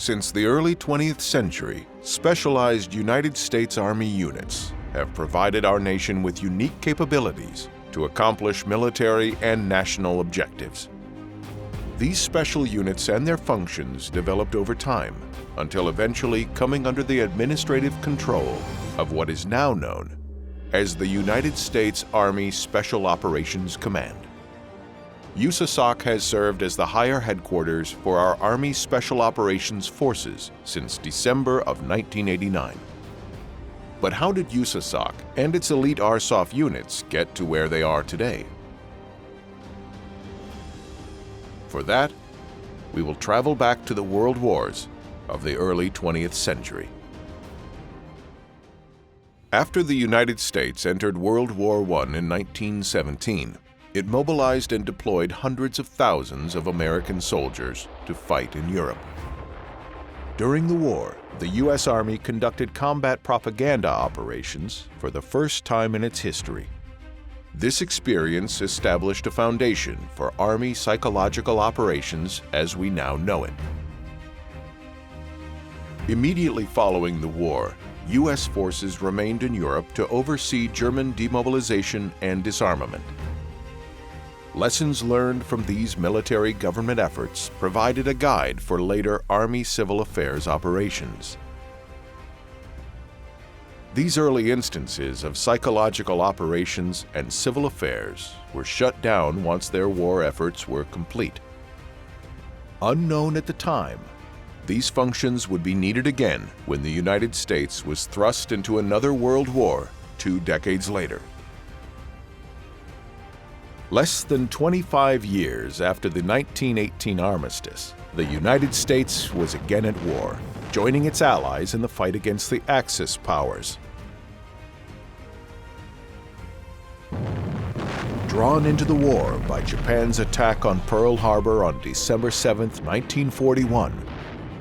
Since the early 20th century, specialized United States Army units have provided our nation with unique capabilities to accomplish military and national objectives. These special units and their functions developed over time until eventually coming under the administrative control of what is now known as the United States Army Special Operations Command. USASOC has served as the higher headquarters for our Army Special Operations Forces since December of 1989. But how did USASOC and its elite ARSOF units get to where they are today? For that, we will travel back to the world wars of the early 20th century. After the United States entered World War I in 1917, it mobilized and deployed hundreds of thousands of American soldiers to fight in Europe. During the war, the U.S. Army conducted combat propaganda operations for the first time in its history. This experience established a foundation for Army psychological operations as we now know it. Immediately following the war, U.S. forces remained in Europe to oversee German demobilization and disarmament. Lessons learned from these military government efforts provided a guide for later Army civil affairs operations. These early instances of psychological operations and civil affairs were shut down once their war efforts were complete. Unknown at the time, these functions would be needed again when the United States was thrust into another world war 2 decades later. Less than 25 years after the 1918 armistice, the United States was again at war, joining its allies in the fight against the Axis powers. Drawn into the war by Japan's attack on Pearl Harbor on December 7, 1941,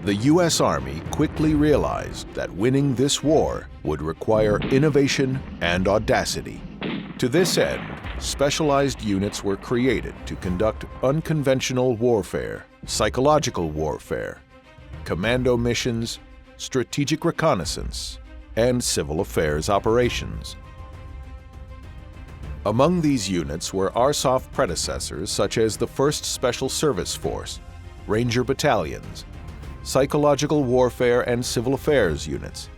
the U.S. Army quickly realized that winning this war would require innovation and audacity. To this end, specialized units were created to conduct unconventional warfare, psychological warfare, commando missions, strategic reconnaissance, and civil affairs operations. Among these units were ARSOF predecessors such as the 1st Special Service Force, Ranger Battalions, psychological warfare and civil affairs units,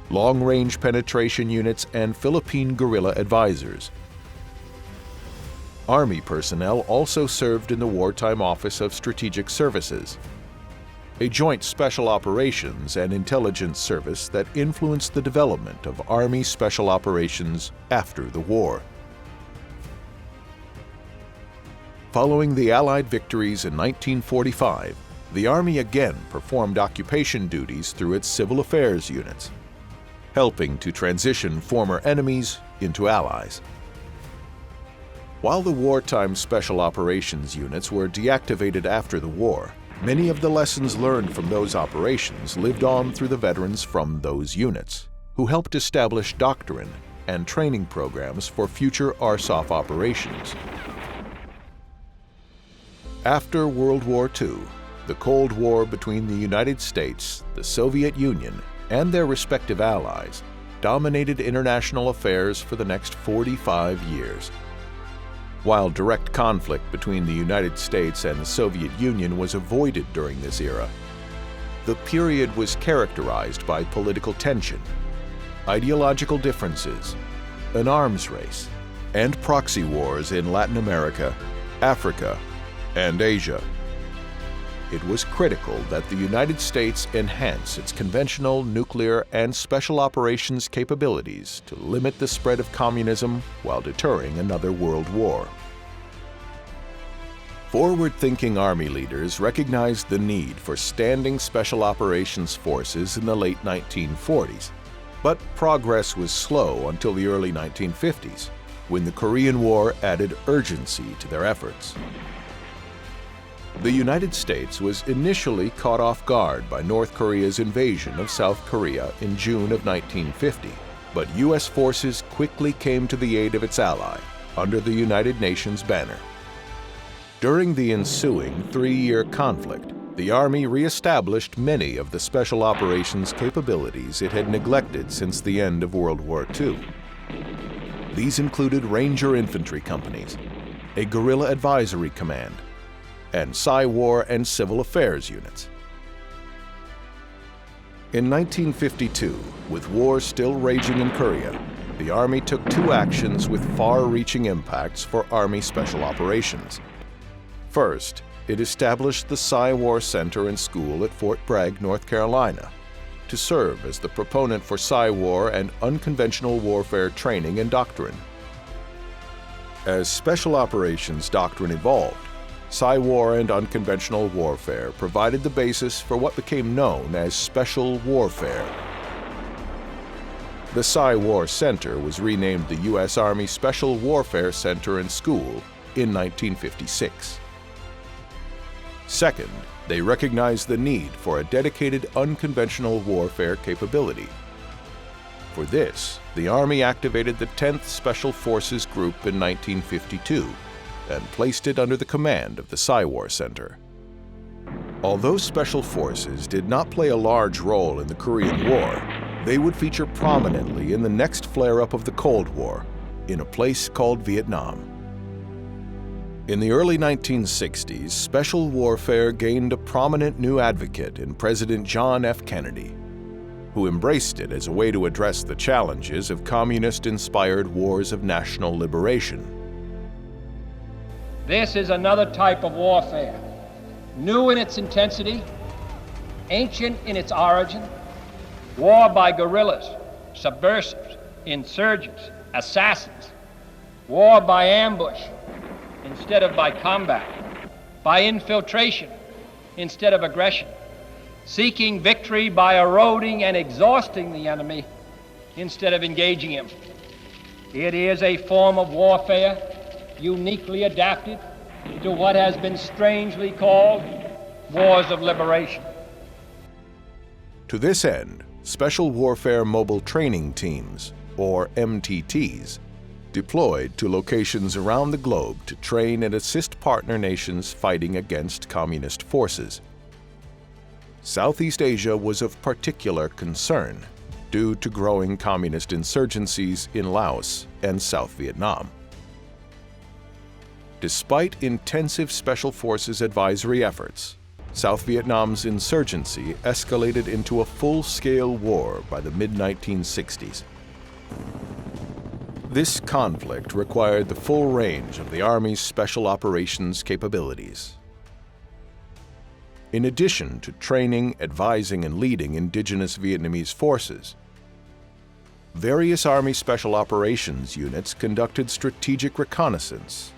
long-range penetration units, and Philippine guerrilla advisors. Army personnel also served in the Wartime Office of Strategic Services, a joint special operations and intelligence service that influenced the development of Army special operations after the war. Following the Allied victories in 1945, the Army again performed occupation duties through its civil affairs units, helping to transition former enemies into allies. While the wartime special operations units were deactivated after the war, many of the lessons learned from those operations lived on through the veterans from those units, who helped establish doctrine and training programs for future ARSOF operations. After World War II, the Cold War between the United States, the Soviet Union, and their respective allies dominated international affairs for the next 45 years. While direct conflict between the United States and the Soviet Union was avoided during this era, the period was characterized by political tension, ideological differences, an arms race, and proxy wars in Latin America, Africa, and Asia. It was critical that the United States enhance its conventional, nuclear, and special operations capabilities to limit the spread of communism while deterring another world war. Forward-thinking Army leaders recognized the need for standing special operations forces in the late 1940s, but progress was slow until the early 1950s, when the Korean War added urgency to their efforts. The United States was initially caught off guard by North Korea's invasion of South Korea in June of 1950, but U.S. forces quickly came to the aid of its ally under the United Nations banner. During the ensuing 3-year conflict, the Army re-established many of the special operations capabilities it had neglected since the end of World War II. These included Ranger Infantry Companies, a Guerrilla Advisory Command, and Psy-War and Civil Affairs units. In 1952, with war still raging in Korea, the Army took two actions with far-reaching impacts for Army Special Operations. First, it established the Psy-War Center and School at Fort Bragg, North Carolina, to serve as the proponent for Psy-War and unconventional warfare training and doctrine. As Special Operations doctrine evolved, Psy-War and unconventional warfare provided the basis for what became known as special warfare. The Psy-War Center was renamed the U.S. Army Special Warfare Center and School in 1956. Second, they recognized the need for a dedicated unconventional warfare capability. For this, the Army activated the 10th Special Forces Group in 1952 and placed it under the command of the Psy-War Center. Although Special Forces did not play a large role in the Korean War, they would feature prominently in the next flare-up of the Cold War, in a place called Vietnam. In the early 1960s, special warfare gained a prominent new advocate in President John F. Kennedy, who embraced it as a way to address the challenges of communist-inspired wars of national liberation. This is another type of warfare, new in its intensity, ancient in its origin, war by guerrillas, subversives, insurgents, assassins, war by ambush instead of by combat, by infiltration instead of aggression, seeking victory by eroding and exhausting the enemy instead of engaging him. It is a form of warfare uniquely adapted to what has been strangely called wars of liberation. To this end, Special Warfare Mobile Training Teams, or MTTs, deployed to locations around the globe to train and assist partner nations fighting against communist forces. Southeast Asia was of particular concern due to growing communist insurgencies in Laos and South Vietnam. Despite intensive Special Forces advisory efforts, South Vietnam's insurgency escalated into a full-scale war by the mid-1960s. This conflict required the full range of the Army's special operations capabilities. In addition to training, advising, and leading indigenous Vietnamese forces, various Army Special Operations units conducted strategic reconnaissance,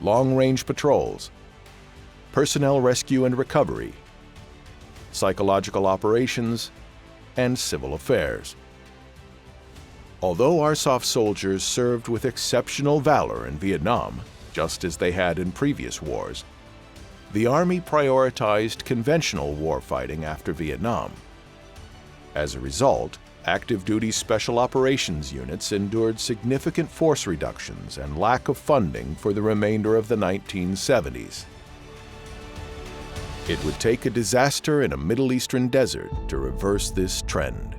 long-range patrols, personnel rescue and recovery, psychological operations, and civil affairs. Although ARSOF soldiers served with exceptional valor in Vietnam, just as they had in previous wars, the Army prioritized conventional warfighting after Vietnam. As a result, active-duty Special Operations units endured significant force reductions and lack of funding for the remainder of the 1970s. It would take a disaster in a Middle Eastern desert to reverse this trend.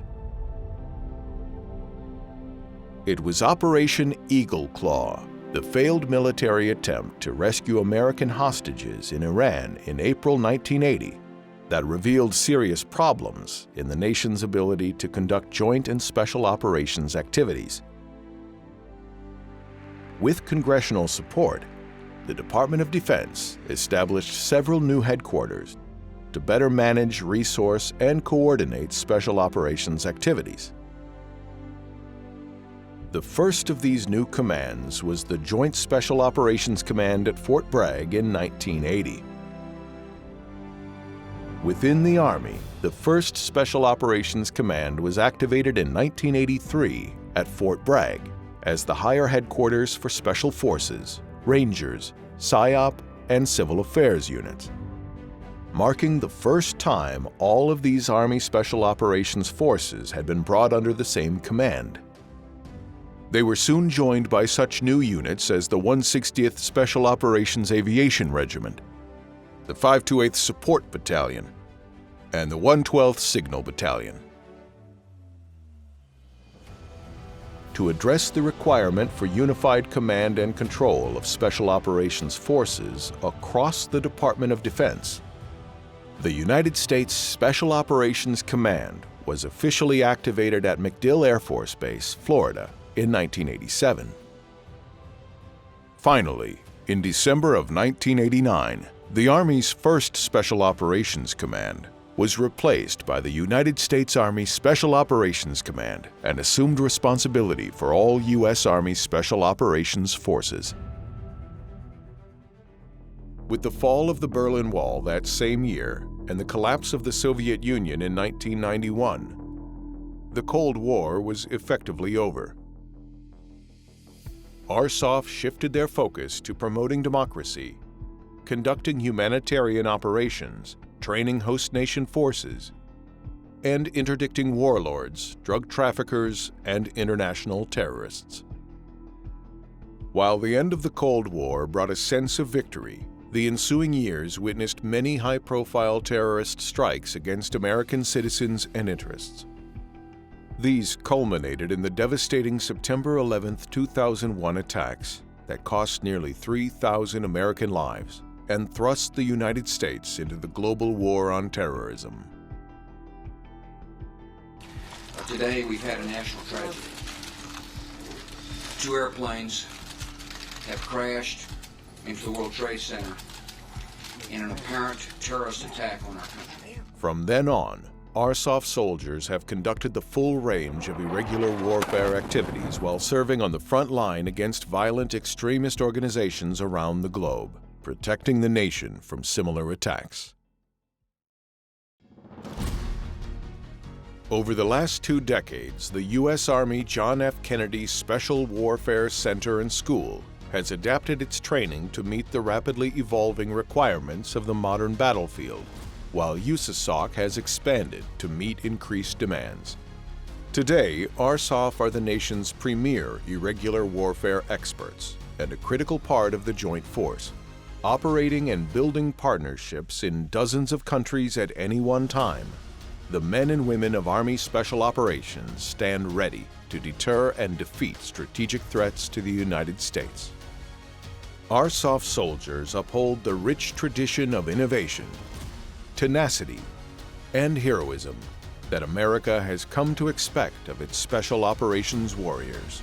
It was Operation Eagle Claw, the failed military attempt to rescue American hostages in Iran in April 1980, that revealed serious problems in the nation's ability to conduct joint and special operations activities. With congressional support, the Department of Defense established several new headquarters to better manage, resource, and coordinate special operations activities. The first of these new commands was the Joint Special Operations Command at Fort Bragg in 1980. Within the Army, the first Special Operations Command was activated in 1983 at Fort Bragg as the higher headquarters for Special Forces, Rangers, PSYOP, and Civil Affairs units, marking the first time all of these Army Special Operations forces had been brought under the same command. They were soon joined by such new units as the 160th Special Operations Aviation Regiment, the 528th Support Battalion, and the 112th Signal Battalion. To address the requirement for unified command and control of Special Operations Forces across the Department of Defense, the United States Special Operations Command was officially activated at MacDill Air Force Base, Florida, in 1987. Finally, in December of 1989, the Army's first Special Operations Command was replaced by the United States Army Special Operations Command and assumed responsibility for all U.S. Army Special Operations Forces. With the fall of the Berlin Wall that same year and the collapse of the Soviet Union in 1991, the Cold War was effectively over. ARSOF shifted their focus to promoting democracy, conducting humanitarian operations, training host nation forces, and interdicting warlords, drug traffickers, and international terrorists. While the end of the Cold War brought a sense of victory, the ensuing years witnessed many high-profile terrorist strikes against American citizens and interests. These culminated in the devastating September 11, 2001 attacks that cost nearly 3,000 American lives and thrust the United States into the global war on terrorism. Today, we've had a national tragedy. 2 airplanes have crashed into the World Trade Center in an apparent terrorist attack on our country. From then on, ARSOF soldiers have conducted the full range of irregular warfare activities while serving on the front line against violent extremist organizations around the globe, protecting the nation from similar attacks. Over the last 2 decades, the U.S. Army John F. Kennedy Special Warfare Center and School has adapted its training to meet the rapidly evolving requirements of the modern battlefield, while USASOC has expanded to meet increased demands. Today, ARSOF are the nation's premier irregular warfare experts and a critical part of the joint force, operating and building partnerships in dozens of countries at any one time. The men and women of Army Special Operations stand ready to deter and defeat strategic threats to the United States. ARSOF soldiers uphold the rich tradition of innovation, tenacity, and heroism that America has come to expect of its Special Operations warriors.